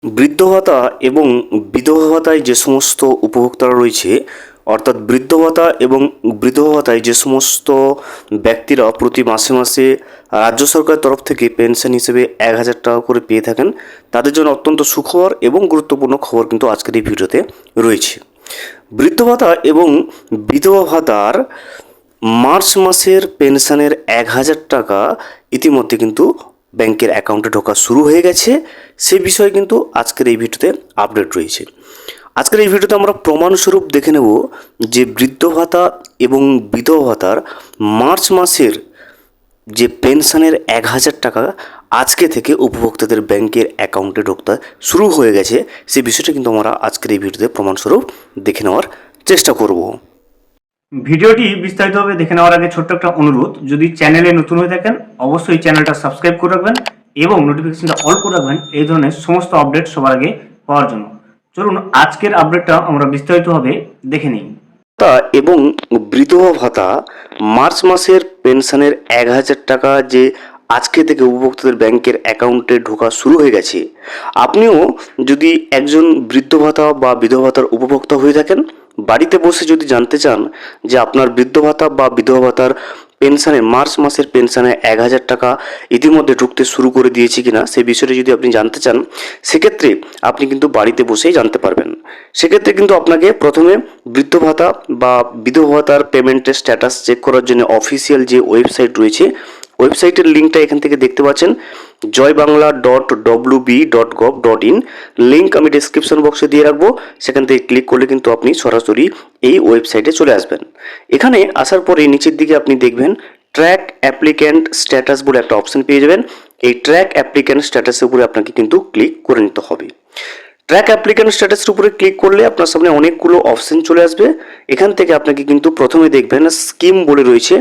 বৃদ্ধ ভাতা এবং বিধবা ভাতায় যে সমস্ত উপভোক্তারা রয়েছে, অর্থাৎ বৃদ্ধ ভাতা এবং বিধবা ভাতায় যে সমস্ত ব্যক্তিরা প্রতি মাসে মাসে রাজ্য সরকারের তরফ থেকে পেনশন হিসেবে 1,000 টাকা করে পেয়ে থাকেন, তাদের জন্য অত্যন্ত সুখবর এবং গুরুত্বপূর্ণ খবর কিন্তু আজকের এই ভিডিওতে রয়েছে। বৃদ্ধ ভাতা এবং বিধবা ভাতার মার্চ মাসের পেনশনের 1,000 টাকা ইতিমধ্যে কিন্তু ব্যাংকের অ্যাকাউন্টে ঢোকা শুরু হয়ে গেছে। সে বিষয়ে কিন্তু আজকের এই ভিডিওতে আপডেট রয়েছে। আজকের এই ভিডিওতে আমরা প্রমাণস্বরূপ দেখে নেব যে বৃদ্ধ ভাতা এবং বিধবা ভাতার মার্চ মাসের যে পেনশনের 1,000 টাকা আজকে থেকে উপভোক্তাদের ব্যাংকের অ্যাকাউন্টে ঢুকতে শুরু হয়ে গেছে, সেই বিষয়টা কিন্তু আমরা আজকের এই ভিডিওতে প্রমাণস্বরূপ দেখে নেওয়ার চেষ্টা করব। ভিডিওটি বিস্তারিতভাবে দেখে নেওয়ার আগে ছোট্ট একটা অনুরোধ, যদি চ্যানেলে নতুন হয়ে থাকেন অবশ্যই চ্যানেলটা সাবস্ক্রাইব করে রাখবেন এবং নোটিফিকেশনটা অল করে রাখবেন এই ধরনের সমস্ত আপডেট সবার আগে পাওয়ার জন্য। চলুন আজকের আপডেটটা আমরা বিস্তারিতভাবে দেখে নিই। ভাতা এবং বিধবা ভাতা মার্চ মাসের পেনশনের 1,000 টাকা যে আজকে থেকে উপভোক্তাদের ব্যাংকের অ্যাকাউন্টে ঢোকা শুরু হয়ে গেছে। আপনিও যদি একজন বৃদ্ধ ভাতা বা বিধবা ভাতার উপভোক্তা হয়ে থাকেন, বাড়িতে বসে যদি জানতে চান যে আপনার বৃদ্ধ ভাতা বা বিধবা ভাতার পেনশনে মার্চ মাসের পেনশনে 1,000 টাকা ইতিমধ্যে ঢুকতে শুরু করে দিয়েছি কিনা, সেই বিষয়টি যদি আপনি জানতে চান, সেক্ষেত্রে আপনি কিন্তু বাড়িতে বসেই জানতে পারবেন। সেক্ষেত্রে কিন্তু আপনাকে প্রথমে বৃদ্ধ ভাতা বা বিধবা ভাতার পেমেন্টের স্ট্যাটাস চেক করার জন্য অফিসিয়াল যে ওয়েবসাইট রয়েছে, ওয়েবসাইটের লিঙ্কটা এখান থেকে দেখতে পাচ্ছেন, joybangla.wb.gov.in। লিঙ্ক আমি ডেসক্রিপশন বক্সে দিয়ে রাখবো, সেখান থেকে ক্লিক করলে কিন্তু আপনি সরাসরি এই ওয়েবসাইটে চলে আসবেন। এখানে আসার পরে নিচের দিকে আপনি দেখবেন ট্র্যাক অ্যাপ্লিক্যান্ট স্ট্যাটাস বলে একটা অপশন পেয়ে যাবেন। এই ট্র্যাক অ্যাপ্লিক্যান্ট স্ট্যাটাসের উপরে আপনাকে কিন্তু ক্লিক করে নিতে হবে। ট্র্যাক অ্যাপ্লিক্যান্ট স্ট্যাটাসের উপরে ক্লিক করলে আপনার সামনে অনেকগুলো অপশন চলে আসবে। এখান থেকে আপনাকে কিন্তু প্রথমে দেখবেন স্কিম বলে রয়েছে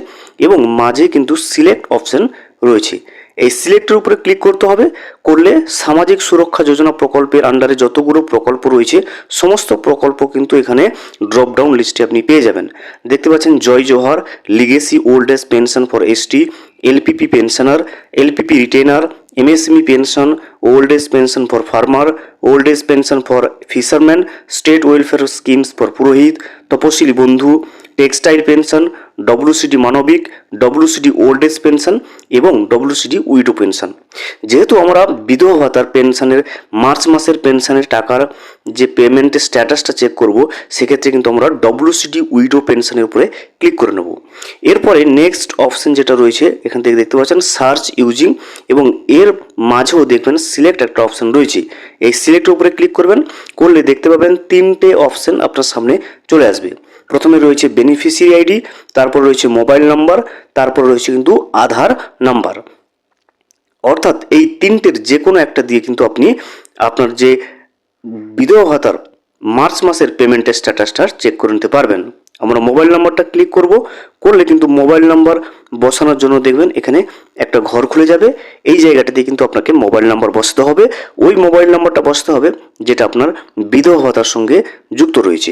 এবং মাঝে কিন্তু সিলেক্ট অপশন রয়েছে। এই সিলেক্টের উপরে ক্লিক করতে হবে। করলে সামাজিক সুরক্ষা যোজনা প্রকল্পের আন্ডারে যতগুলো প্রকল্প রয়েছে সমস্ত প্রকল্প কিন্তু এখানে ড্রপ ডাউন লিস্টে আপনি পেয়ে যাবেন। দেখতে পাচ্ছেন Jai Johar, legacy old age pension for ST, LPP pensioner, LPP retainer, MSME pension, old age pension for farmer, old age pension for fisherman, state welfare schemes for Purohit, Taposhili Bandhu, textile pension, WCD Manabik, WCD old age pension এবং WCD widow pension. যেহেতু আমরা বিধবা ভাতার পেনশনের March মাসের পেনশনের টাকার যে পেমেন্টের স্ট্যাটাসটা চেক করব, সেক্ষেত্রে কিন্তু আমরা ডব্লিউসিডি উইডো পেনশনের উপরে ক্লিক করে নেব। এরপরে নেক্সট অপশন যেটা রয়েছে এখান থেকে দেখতে পাচ্ছেন সার্চ ইউজিং, এবং এর মাঝেও দেখবেন সিলেক্ট একটা অপশন রয়েছে। এই সিলেক্টের উপরে ক্লিক করবেন, করলে দেখতে পাবেন তিনটে অপশন আপনার সামনে চলে আসবে। প্রথমে রয়েছে বেনিফিশিয়ারি আইডি, তারপর রয়েছে মোবাইল নাম্বার, তারপর রয়েছে কিন্তু আধার নাম্বার। অর্থাৎ এই তিনটের যে কোনো একটা দিয়ে কিন্তু আপনি আপনার যে বিধবা ভাতার মার্চ মাসের পেমেন্টের স্ট্যাটাসটা চেক করে নিতে পারবেন। আমরা মোবাইল নাম্বারটা ক্লিক করব, করলে কিন্তু মোবাইল নাম্বার বসানোর জন্য দেখবেন এখানে একটা ঘর খুলে যাবে। এই জায়গাটাতে কিন্তু আপনাকে মোবাইল নাম্বার বসাতে হবে। ওই মোবাইল নাম্বারটা বসাতে হবে যেটা আপনার বিধবা ভাতার সঙ্গে যুক্ত রয়েছে।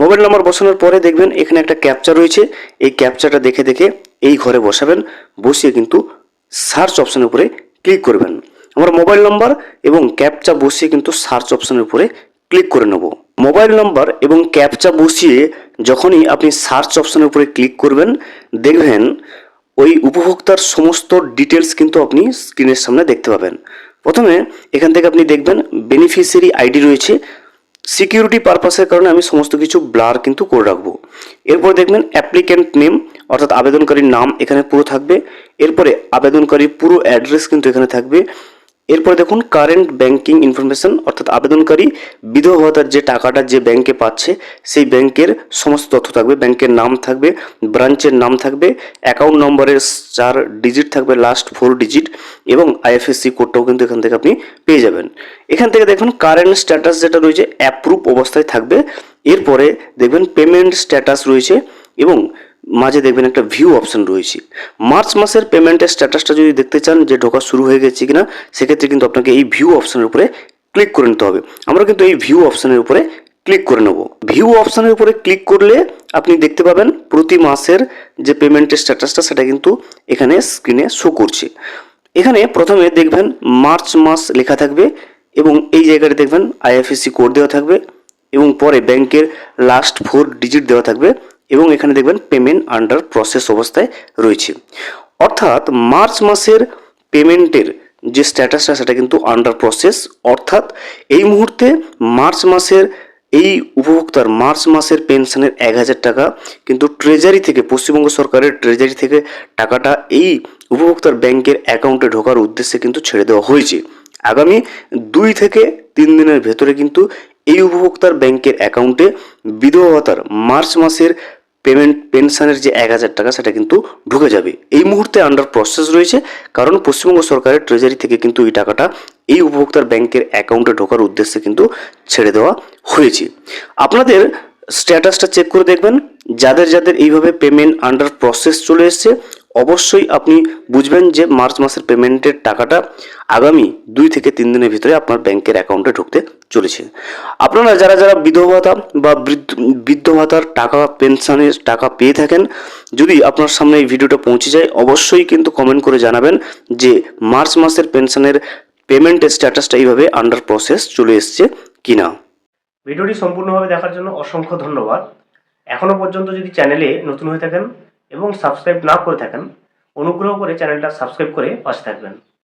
মোবাইল নাম্বার বসানোর পরে দেখবেন এখানে একটা ক্যাপচা রয়েছে। এই ক্যাপচাটা দেখে দেখে এই ঘরে বসাবেন। বসিয়ে কিন্তু সার্চ অপশনের উপরে ক্লিক করবেন। আমরা মোবাইল নাম্বার এবং ক্যাপচা বসিয়ে কিন্তু সার্চ অপশনের উপরে ক্লিক করে নেব। মোবাইল নাম্বার এবং ক্যাপচা বসিয়ে যখনই আপনি সার্চ অপশনের উপরে ক্লিক করবেন, দেখবেন ওই উপভোক্তার সমস্ত ডিটেলস কিন্তু আপনি স্ক্রিনের সামনে দেখতে পাবেন। প্রথমে এখান থেকে আপনি দেখবেন বেনিফিশিয়ারি আইডি রয়েছে। সিকিউরিটি পারপাসের কারণে আমি সমস্ত কিছু ব্লার কিন্তু করে রাখবো। এরপর দেখবেন অ্যাপ্লিক্যান্ট নেম, অর্থাৎ আবেদনকারীর নাম এখানে পুরো থাকবে। এরপরে আবেদনকারীর পুরো অ্যাড্রেস কিন্তু এখানে থাকবে। এরপরে দেখুন কারেন্ট ব্যাংকিং ইনফরমেশন, অর্থাৎ আবেদনকারী বিধবা ভাতার যে টাকাটা যে ব্যাংকে পাচ্ছে সেই ব্যাংকের সমস্ত তথ্য থাকবে। ব্যাংকের নাম থাকবে, ব্রাঞ্চের নাম থাকবে, অ্যাকাউন্ট নম্বরের 4 ডিজিট থাকবে, লাস্ট 4 ডিজিট, এবং আইএফএসসি কোডটাও কিন্তু এখান থেকে আপনি পেয়ে যাবেন। এখান থেকে দেখুন কারেন্ট স্ট্যাটাস যেটা রয়েছে অ্যাপ্রুভ অবস্থায় থাকবে। এরপরে দেখবেন পেমেন্ট স্ট্যাটাস রয়েছে এবং মাঝে দেখবেন একটা ভিউ অপশন রয়েছে। মার্চ মাসের পেমেন্টের স্ট্যাটাসটা যদি দেখতে চান যে ঢোকা শুরু হয়ে গেছে কিনা, সেক্ষেত্রে কিন্তু আপনাকে এই ভিউ অপশনের উপরে ক্লিক করে নিতে হবে। আমরা কিন্তু এই ভিউ অপশনের উপরে ক্লিক করে নেব। ভিউ অপশনের উপরে ক্লিক করলে আপনি দেখতে পাবেন প্রতি মাসের যে পেমেন্টের স্ট্যাটাসটা সেটা কিন্তু এখানে স্ক্রিনে শো করছে। এখানে প্রথমে দেখবেন মার্চ মাস লেখা থাকবে, এবং এই জায়গাটা দেখবেন আইএফএসসি কোড দেওয়া থাকবে এবং পরে ব্যাংকের লাস্ট 4 ডিজিট দেওয়া থাকবে এবং এখানে দেখবেন পেমেন্ট আন্ডার প্রসেস অবস্থায় রয়েছে। অর্থাৎ মার্চ মাসের পেমেন্টের যে স্ট্যাটাসটা সেটা কিন্তু আন্ডার প্রসেস। অর্থাৎ এই মুহূর্তে মার্চ মাসের এই উপভোক্তার মার্চ মাসের পেনশনের 1,000 টাকা কিন্তু ট্রেজারি থেকে, পশ্চিমবঙ্গ সরকারের ট্রেজারি থেকে টাকাটা এই উপভোক্তার ব্যাংকের অ্যাকাউন্টে ঢোকার উদ্দেশ্যে কিন্তু ছেড়ে দেওয়া হয়েছে। আগামী 2 থেকে 3 দিনের ভেতরে কিন্তু এই উপভোক্তার ব্যাংকের অ্যাকাউন্টে বিধবা ভাতার মার্চ মাসের পেনশনের যে 1,000 টাকা সেটা কিন্তু ঢুকে যাবে। এই মুহূর্তে আন্ডার প্রসেস রয়েছে, কারণ পশ্চিমবঙ্গ সরকারের ট্রেজারি থেকে কিন্তু এই টাকাটা এই উপভোক্তার ব্যাংকের অ্যাকাউন্টে ঢোকার উদ্দেশ্যে কিন্তু ছেড়ে দেওয়া হয়েছে। আপনাদের স্ট্যাটাসটা চেক করে দেখবেন, যাদের যাদের এইভাবে পেমেন্ট আন্ডার প্রসেস চলে এসছে অবশ্যই আপনি বুঝবেন যে মার্চ মাসের পেমেন্টের টাকাটা আগামী 2 থেকে 3 দিনের ভিতরে আপনার ব্যাংকের অ্যাকাউন্টে ঢুকতে চলেছে। আপনারা যারা যারা বিধবা ভাতা বা বৃদ্ধ ভাতার টাকা, পেনশনের টাকা পেয়ে থাকেন, যদি আপনার সামনে এই ভিডিওটা পৌঁছে যায় অবশ্যই কিন্তু কমেন্ট করে জানাবেন যে মার্চ মাসের পেনশনের পেমেন্টের স্ট্যাটাসটা এইভাবে আন্ডার প্রসেস চলে এসছে কিনা। ভিডিওটি সম্পূর্ণভাবে দেখার জন্য অসংখ্য ধন্যবাদ। এখনও পর্যন্ত যদি চ্যানেলে নতুন হয়ে থাকেন এবং সাবস্ক্রাইব না করে থাকেন, অনুগ্রহ করে চ্যানেলটা সাবস্ক্রাইব করে পাশে থাকবেন।